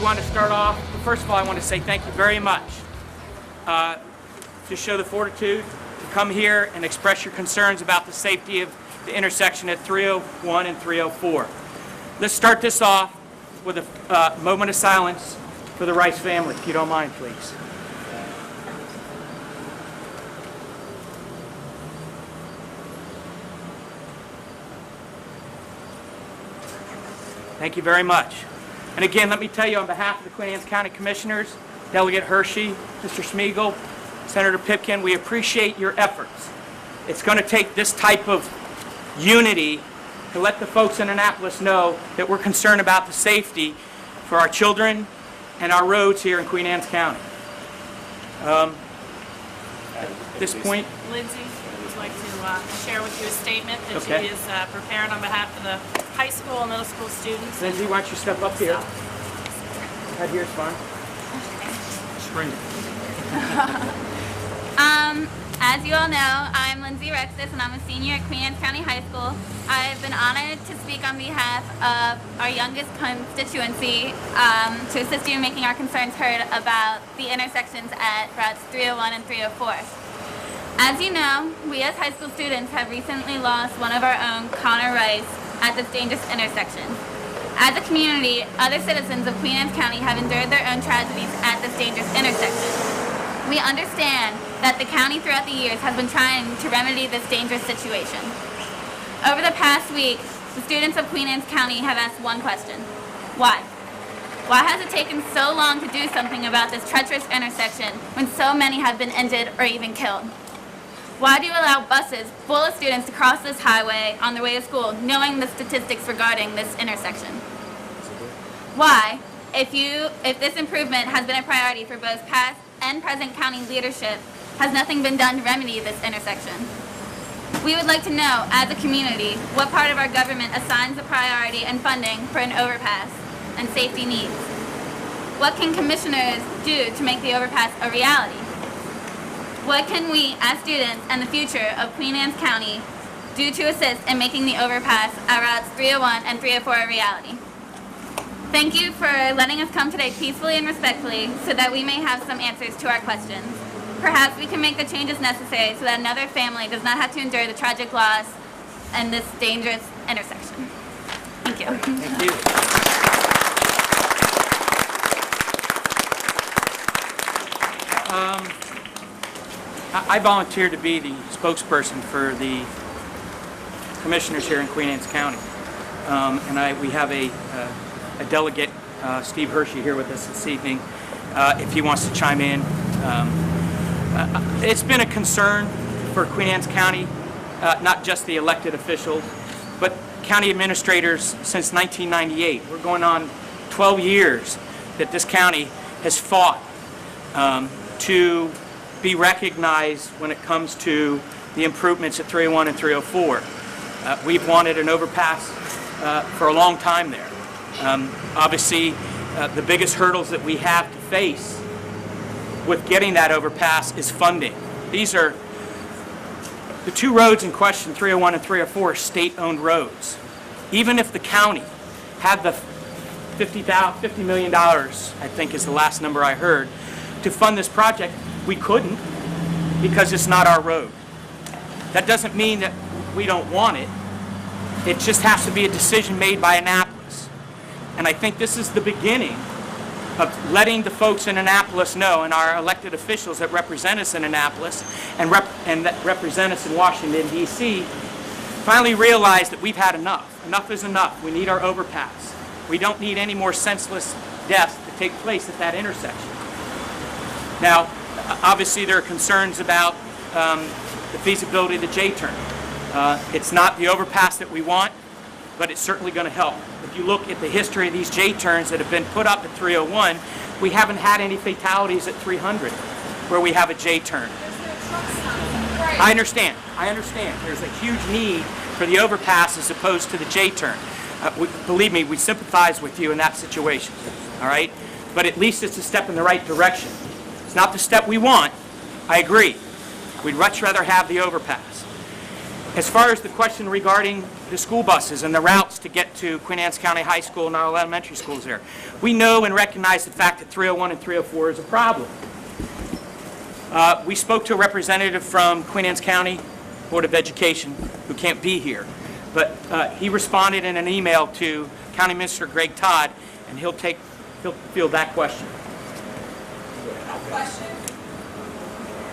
want to start off. First of all, I want to say thank you very much to show the fortitude to come here and express your concerns about the safety of the intersection at 301 and 304. Let's start this off with a moment of silence for the Rice family, if you don't mind, please. Thank you very much. And again, let me tell you on behalf of the Queen Anne's County Commissioners, Delegate Hershey, Mr. Schmiegel, Senator Pipkin, we appreciate your efforts. It's going to take this type of unity to let the folks in Annapolis know that we're concerned about the safety for our children and our roads here in Queen Anne's County. At this point, Lindsay would like to share with you a statement that Okay. she is preparing on behalf of the high school and middle school students. Lindsay, why don't you step up here? Right here's fine. Spring. As you all know, I'm Lindsay Rexis and I'm a senior at Queen Anne's County High School. I've been honored to speak on behalf of our youngest constituency to assist you in making our concerns heard about the intersections at routes 301 and 304. As you know, we as high school students have recently lost one of our own, Connor Rice, at this dangerous intersection. As a community, other citizens of Queen Anne's County have endured their own tragedies at this dangerous intersection. We understand that the county throughout the years has been trying to remedy this dangerous situation. Over the past week, the students of Queen Anne's County have asked one question: why? Why has it taken so long to do something about this treacherous intersection when so many have been injured or even killed? Why do you allow buses full of students to cross this highway on their way to school, knowing the statistics regarding this intersection? Why, if this improvement has been a priority for both past and present county leadership, has nothing been done to remedy this intersection? We would like to know, as a community, what part of our government assigns the priority and funding for an overpass and safety needs. What can commissioners do to make the overpass a reality? What can we, as students and the future of Queen Anne's County, do to assist in making the overpass at routes 301 and 304 a reality? Thank you for letting us come today peacefully and respectfully so that we may have some answers to our questions. Perhaps we can make the changes necessary so that another family does not have to endure the tragic loss in this dangerous intersection. Thank you. Thank you. I volunteered to be the spokesperson for the commissioners here in Queen Anne's County. We have a delegate, Steve Hershey, here with us this evening, if he wants to chime in. It's been a concern for Queen Anne's County, not just the elected officials, but county administrators since 1998. We're going on 12 years that this county has fought to be recognized when it comes to the improvements at 301 and 304. We've wanted an overpass for a long time there. Obviously, the biggest hurdles that we have to face with getting that overpass is funding. These are the two roads in question, 301 and 304, are state-owned roads. Even if the county had the $50 million, I think is the last number I heard, to fund this project, we couldn't because it's not our road. That doesn't mean that we don't want it. It just has to be a decision made by Annapolis. And I think this is the beginning of letting the folks in Annapolis know, and our elected officials that represent us in Annapolis and that represent us in Washington, D.C., finally realize that we've had enough. Enough is enough. We need our overpass. We don't need any more senseless deaths to take place at that intersection. Now, obviously there are concerns about the feasibility of the J-turn. It's not the overpass that we want, but it's certainly going to help. If you look at the history of these J-turns that have been put up at 301, we haven't had any fatalities at 300 where we have a J-turn. I understand. There's a huge need for the overpass as opposed to the J-turn. Believe me, we sympathize with you in that situation, all right? But at least it's a step in the right direction. It's not the step we want. I agree. We'd much rather have the overpass. As far as the question regarding the school buses and the routes to get to Queen Anne's County High School and our elementary schools there, we know and recognize the fact that 301 and 304 is a problem. We spoke to a representative from Queen Anne's County Board of Education who can't be here, but he responded in an email to County Minister Greg Todd, and he'll field that question. Question.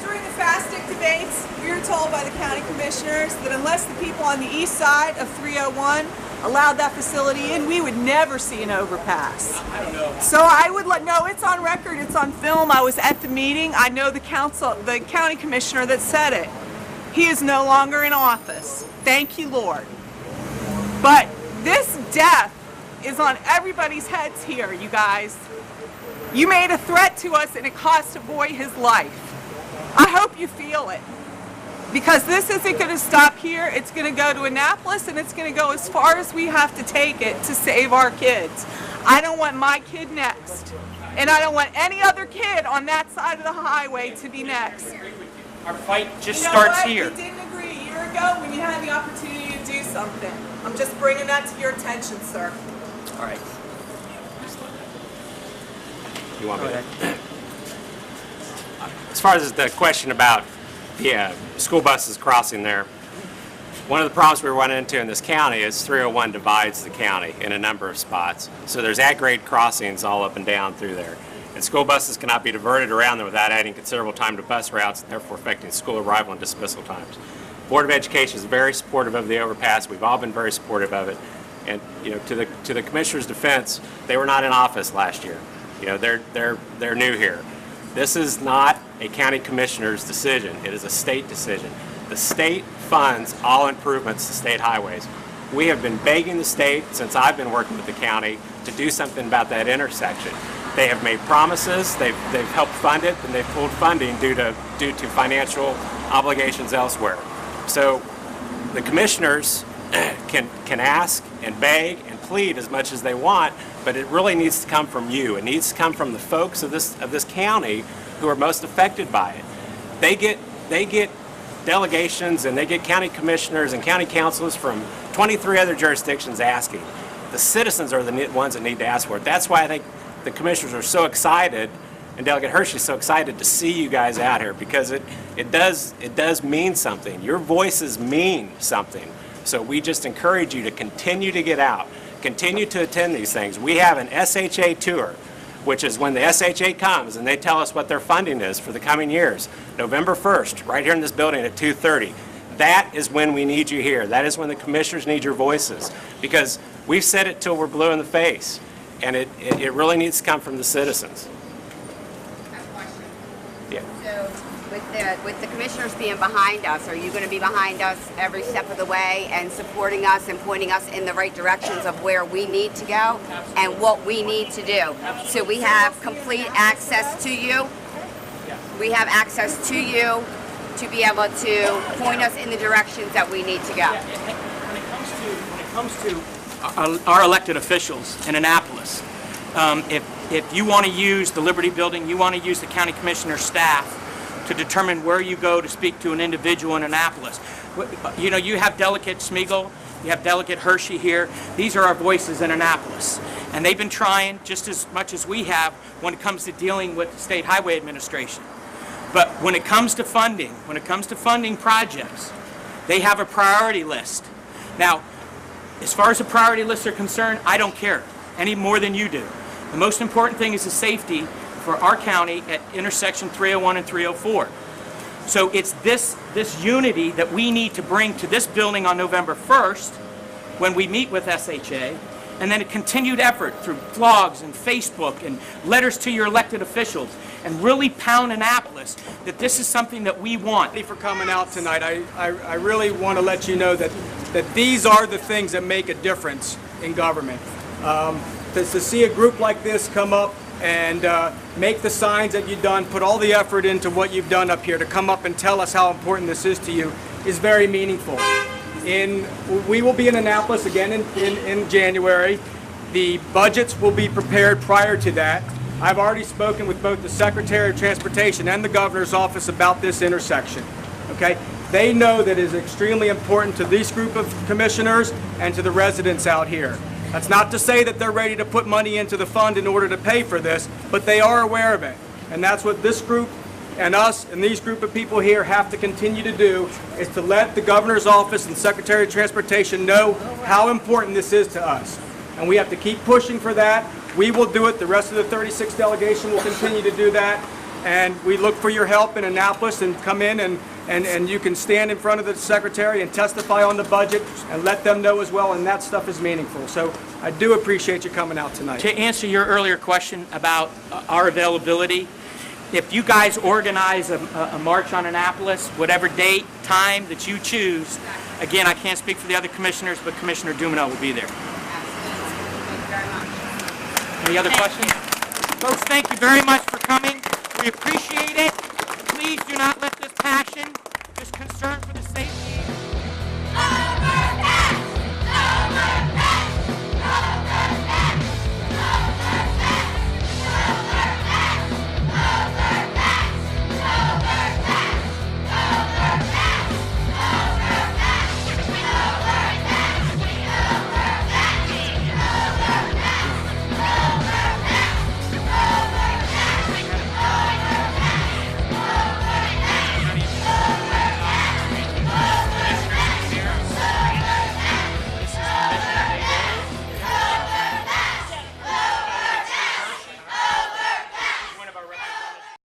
During the FASTIC debates, we were told by the county commissioners that unless the people on the east side of 301 allowed that facility in, we would never see an overpass. I don't know. So I would no, it's on record, it's on film. I was at the meeting. I know the county commissioner that said it. He is no longer in office. Thank you, Lord. But this death is on everybody's heads here, you guys. You made a threat to us and it cost a boy his life. I hope you feel it. Because this isn't going to stop here. It's going to go to Annapolis, and it's going to go as far as we have to take it to save our kids. I don't want my kid next. And I don't want any other kid on that side of the highway to be next. Our fight just You know starts what? here. We didn't agree a year ago when you had the opportunity to do something. I'm just bringing that to your attention, sir. All right. You want me Go to? As far as the question about the school buses crossing there, one of the problems we're running into in this county is 301 divides the county in a number of spots. So there's at-grade crossings all up and down through there. And school buses cannot be diverted around them without adding considerable time to bus routes and therefore affecting school arrival and dismissal times. Board of Education is very supportive of the overpass. We've all been very supportive of it. And to the commissioner's defense, they were not in office last year. They're new here. This is not a county commissioner's decision. It is a state decision. The state funds all improvements to state highways. We have been begging the state since I've been working with the county to do something about that intersection. They have made promises, they've helped fund it, and they've pulled funding due to financial obligations elsewhere. So the commissioners can ask and beg and plead as much as they want, but it really needs to come from you. It needs to come from the folks of this county who are most affected by it. They get delegations and they get county commissioners and county councilors from 23 other jurisdictions asking. The citizens are the ones that need to ask for it. That's why I think the commissioners are so excited, and Delegate Hershey is so excited to see you guys out here, because it does mean something. Your voices mean something. So we just encourage you to continue to get out, continue to attend these things. We have an SHA tour, which is when the SHA comes and they tell us what their funding is for the coming years. November 1st, right here in this building at 2:30. That is when we need you here. That is when the commissioners need your voices, because we've said it till we're blue in the face, and it really needs to come from the citizens. Yeah. So with the commissioners being behind us, are you going to be behind us every step of the way and supporting us and pointing us in the right directions of where we need to go and what we need to do? So we have complete access to you. We have access to you to be able to point us in the directions that we need to go. When it comes to our elected officials in Annapolis, if you want to use the Liberty Building, you want to use the county commissioner staff to determine where you go to speak to an individual in Annapolis. You have Delegate Smeagol, you have Delegate Hershey here. These are our voices in Annapolis. And they've been trying just as much as we have when it comes to dealing with the State Highway Administration. But when it comes to funding projects, they have a priority list. Now, as far as the priority lists are concerned, I don't care any more than you do. The most important thing is the safety for our county at intersection 301 and 304. So it's this unity that we need to bring to this building on November 1st when we meet with SHA, and then a continued effort through blogs and Facebook and letters to your elected officials, and really pound Annapolis that this is something that we want. Thank you for coming out tonight. I really want to let you know that these are the things that make a difference in government. To see a group like this come up and make the signs that you've done, put all the effort into what you've done up here to come up and tell us how important this is to you is very meaningful. We will be in Annapolis again in January. The budgets will be prepared prior to that. I've already spoken with both the Secretary of Transportation and the Governor's office about this intersection. Okay? they know that it is extremely important to this group of commissioners and to the residents out here. That's not to say that they're ready to put money into the fund in order to pay for this, but they are aware of it. And that's what this group and us and these group of people here have to continue to do, is to let the governor's office and Secretary of Transportation know how important this is to us. And we have to keep pushing for that. We will do it. The rest of the 36 delegation will continue to do that. And we look for your help in Annapolis, and come in and you can stand in front of the secretary and testify on the budget and let them know as well, and that stuff is meaningful. So I do appreciate you coming out tonight. To answer your earlier question about our availability, if you guys organize a march on Annapolis, whatever date, time that you choose, again, I can't speak for the other commissioners, but Commissioner Dumino will be there. Any other questions? Folks, thank you very much for coming. We appreciate it. Please do not let this passion, this concern for the safety